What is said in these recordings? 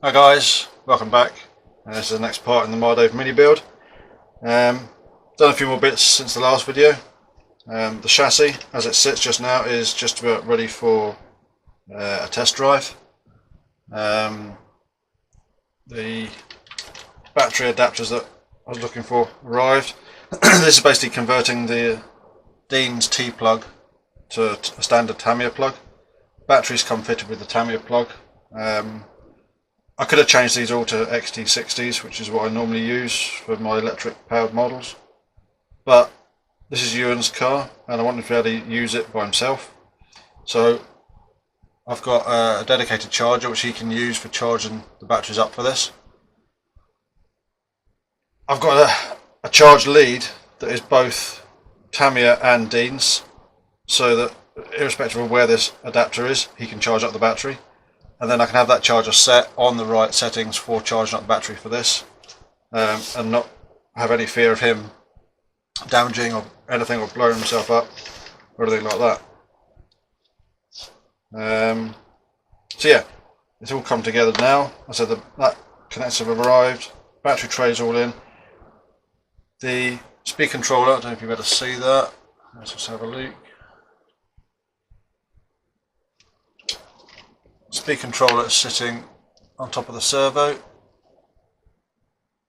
Hi guys, welcome back. This is the next part in the Mardave mini build. Done a few more bits since the last video. The chassis as it sits just now is just about ready for a test drive. The battery adapters that I was looking for arrived. This is basically converting the Dean's T-plug to a standard Tamiya plug. Batteries come fitted with the Tamiya plug. I could have changed these all to XT60s, which is what I normally use for my electric powered models, but this is Ewan's car and I wanted to be able to use it by himself, so I've got a dedicated charger which he can use for charging the batteries up for this. I've got a charge lead that is both Tamiya and Dean's, so that irrespective of where this adapter is, he can charge up the battery. And then I can have that charger set on the right settings for charging up the battery for this, and not have any fear of him damaging or anything or blowing himself up or anything like that. So yeah, it's all come together now. I said that connectors have arrived, battery tray's all in. The speed controller, I don't know if you'll be able to see that. Let's just have a look. Speed controller is sitting on top of the servo,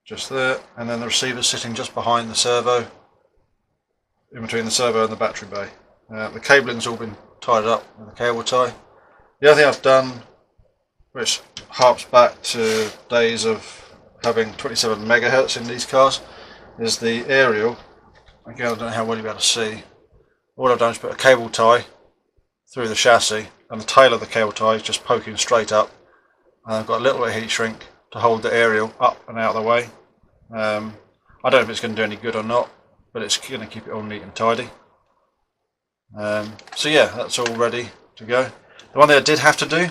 just there, and then the receiver is sitting just behind the servo, in between the servo and the battery bay. The cabling's all been tied up with a cable tie. The other thing I've done, which harps back to days of having 27 megahertz in these cars, is the aerial. Again, I don't know how well you'll be able to see. All I've done is put a cable tie through the chassis, and the tail of the cable tie is just poking straight up, and I've got a little bit of heat shrink to hold the aerial up and out of the way. I don't know if it's going to do any good or not, but it's going to keep it all neat and tidy. So yeah, that's all ready to go. The one thing I did have to do,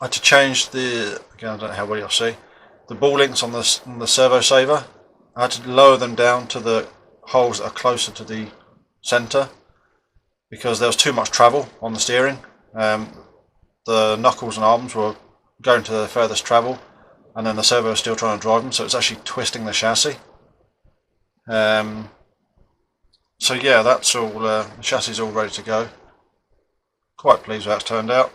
I had to change the, again I don't know how well you'll see, the ball links on the servo saver. I had to lower them down to the holes that are closer to the centre, because there was too much travel on the steering. The knuckles and arms were going to the furthest travel, and then the servo was still trying to drive them, so it's actually twisting the chassis. So yeah, that's all. The chassis is all ready to go. Quite pleased with how it's turned out.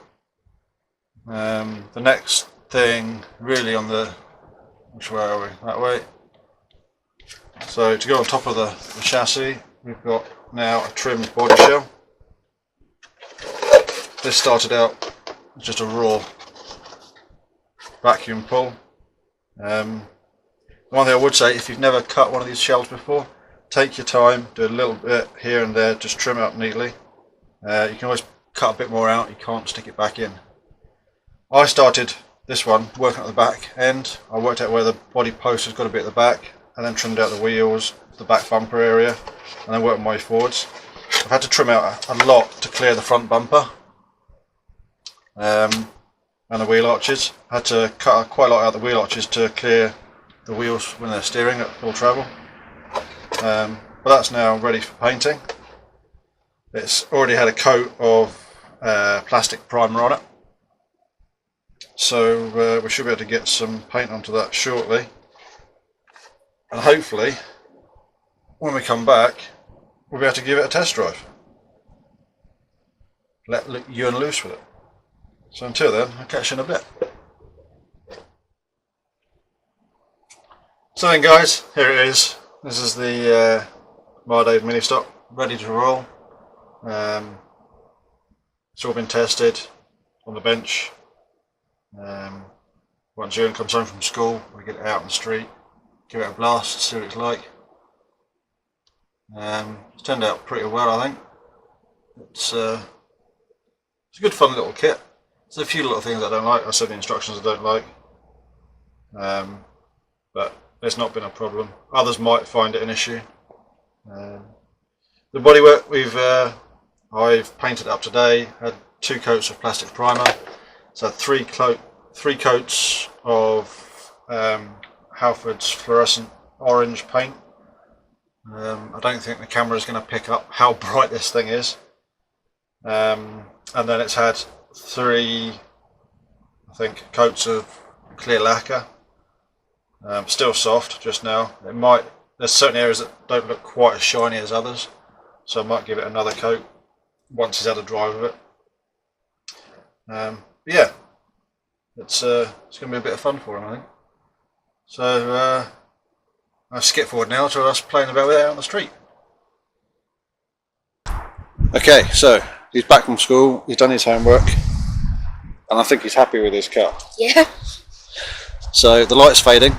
The next thing really on the, which way are we? That way. So to go on top of the chassis, we've got now a trimmed body shell. This started out as just a raw vacuum pull. One thing I would say, if you've never cut one of these shells before, take your time, do a little bit here and there, just trim it up neatly. You can always cut a bit more out, you can't stick it back in. I started this one working at the back end. I worked out where the body post has got to be at the back, and then trimmed out the wheels, the back bumper area, and then worked my way forwards. I've had to trim out a lot to clear the front bumper. And the wheel arches. I had to cut quite a lot out of the wheel arches to clear the wheels when they're steering at full travel. But that's now ready for painting. It's already had a coat of plastic primer on it, so we should be able to get some paint onto that shortly, and hopefully when we come back we'll be able to give it a test drive. Let Ewan loose with it. So until then, I'll catch you in a bit. So then guys, here it is. This is the Mardave Ministox, ready to roll. It's all been tested on the bench. Once Ewan comes home from school, we get it out on the street, give it a blast, see what it's like. It's turned out pretty well, I think. It's a good fun little kit. There's a few little things I don't like. I said the instructions I don't like, but it's not been a problem. Others might find it an issue. The bodywork I've painted up today. Had 2 coats of plastic primer, so 3 coats of Halford's fluorescent orange paint. I don't think the camera is going to pick up how bright this thing is. And then it's had 3 I think, coats of clear lacquer. Still soft just now. There's certain areas that don't look quite as shiny as others, so I might give it another coat once he's had a drive of it. Yeah, it's going to be a bit of fun for him, I think. So I'll skip forward now to us playing about with it out on the street. Okay, so he's back from school, he's done his homework, and I think he's happy with his car. Yeah. So the light's fading.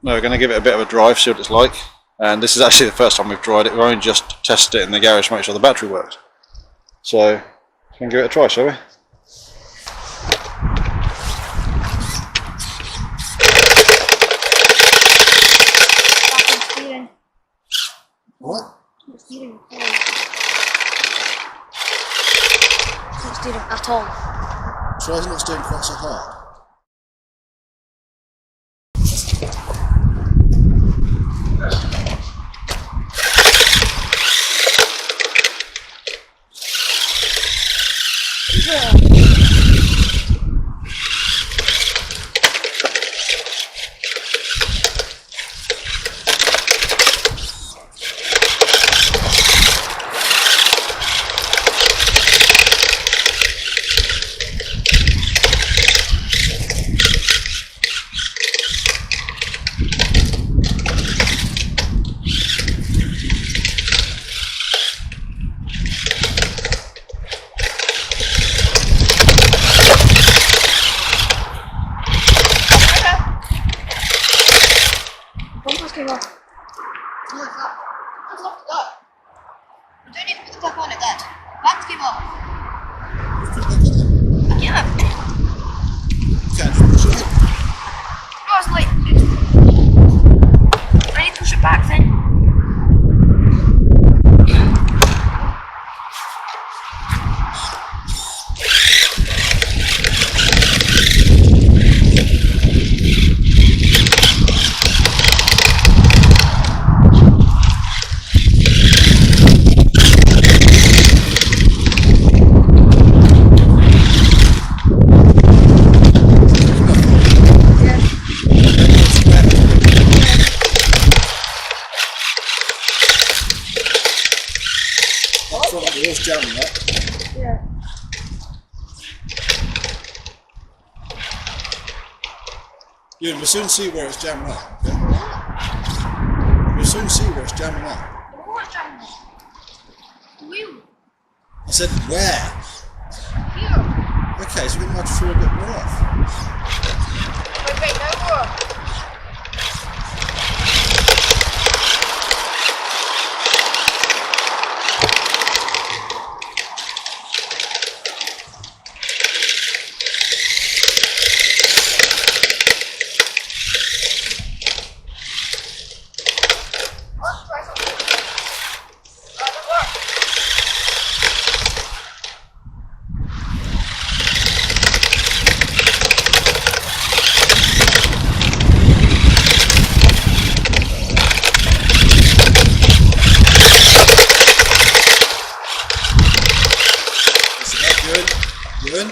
We're going to give it a bit of a drive, see what it's like. And this is actually the first time we've tried it. We've only just tested it in the garage to make sure the battery works. So, we can give it a try, shall we? What? It's steering. It's not steering at all. So why is it not steering quite so hard? Came off. That's off the go. You don't need to put the top on it then. That came off. Yeah. Can't you push it? No, it's like. I need to push it back then. It's jamming up. Yeah. Ewan, we'll soon see where it's jamming up. Okay? We'll soon see where it's jamming up. What jamming? The wheel. I said where? Here. Okay, so we might have to throw a bit more off. Wait, no more. Ewan?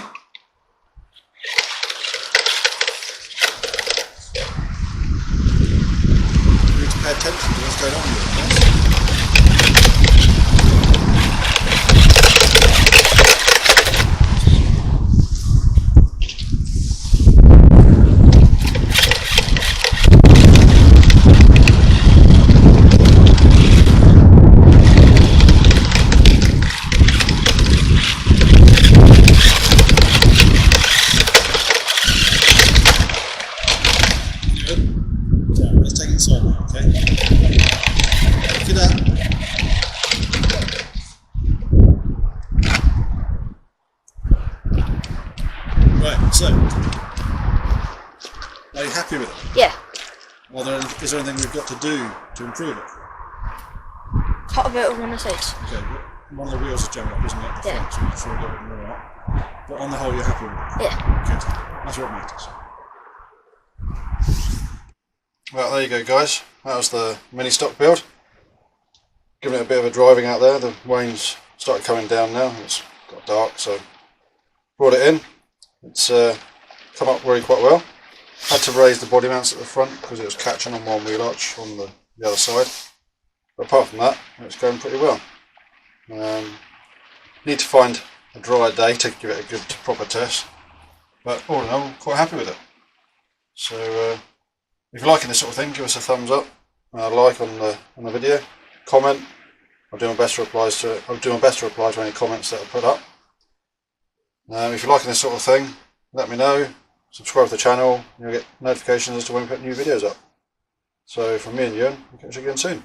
You need to pay attention to what's going on here. Let's take it inside now, okay? Look at that. Right, so are you happy with it? Yeah. Is there anything we've got to do to improve it? Cut a bit of one of the sides. Okay, one of the wheels is jamming up, isn't it? At the Yeah. front, so we can throw a little bit more out. But on the whole, you're happy with it? Yeah. Good. That's what matters. Well, there you go, guys. That was the Ministox build. Giving it a bit of a driving out there. The rain's started coming down now. It's got dark, so brought it in. It's come up really quite well. Had to raise the body mounts at the front because it was catching on one wheel arch on the other side. But apart from that, it's going pretty well. Need to find a dry day to give it a good proper test. But all in all, I'm quite happy with it. So if you're liking this sort of thing, give us a thumbs up, like on the video, comment. I'll do my best to reply to any comments that are put up. If you're liking this sort of thing, let me know. Subscribe to the channel, you'll get notifications as to when we put new videos up. So from me and Ewan, we'll catch you again soon.